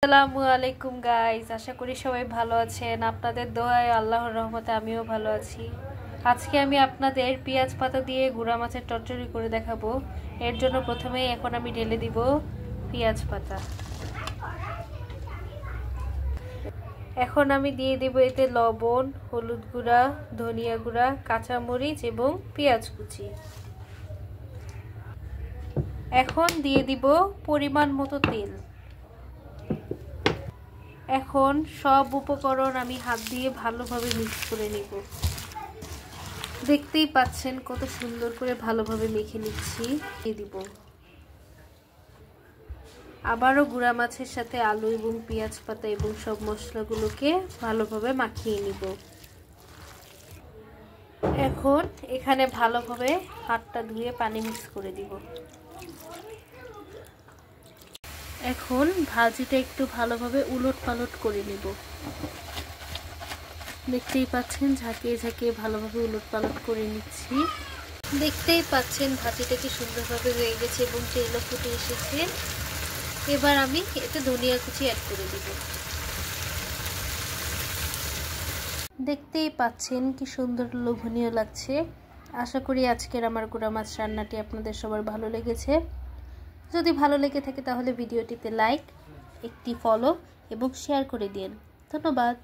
আসসালামু আলাইকুম গাইস, আশা করি সবাই ভালো আছেন। আপনাদের দোয়ায় আল্লাহর রহমতে আমিও ভালো আছি। আজকে আমি আপনাদের পেঁয়াজ পাতা দিয়ে গুঁড়া মাছের চচ্চড়ি করে দেখাবো। এর জন্য প্রথমেই এখন আমি ঢেলে দিব পেঁয়াজ পাতা। এখন আমি দিয়ে দেব এতে লবণ, হলুদ গুঁড়া, ধনিয়া গুঁড়া, কাঁচামরিচ এবং পেঁয়াজ কুচি। এখন দিয়ে দিব পরিমাণ মতো তেল। এখন সব উপকরণ আমি হাত দিয়ে ভালোভাবে মিক্স করে নিব। দেখতেই পাচ্ছেন কত সুন্দর করে ভালোভাবে মেখে নিচ্ছি। দিয়ে দিব আবারও গুঁড়া মাছের সাথে আলু এবং পেঁয়াজ পাতা এবং সব মশলাগুলোকে ভালোভাবে মাখিয়ে নিব। এখন এখানে ভালোভাবে হাতটা ধুয়ে পানি মিক্স করে দিব। এখন ভাজিটা একটু ভালোভাবে উলট পালট করে নিব। দেখতেই পাচ্ছেন ঝাঁকিয়ে ঝাঁকিয়ে ভালোভাবে উলট পালট করে নিচ্ছি। দেখতেই পাচ্ছেন ভাজিটা কি সুন্দরভাবে হয়ে গেছে এবং তেলও ফুটে এসেছে। এবার আমি এতে ধনিয়া কুচি অ্যাড করে দিব। দেখতেই পাচ্ছেন কি সুন্দর লোভনীয় লাগছে। আশা করি আজকের আমার গুঁড়া মাছ রান্নাটি আপনাদের সবার ভালো লেগেছে। যদি ভালো লেগে থাকে তাহলে ভিডিওটিতে লাইক, একটি ফলো এবং শেয়ার করে দিন। ধন্যবাদ।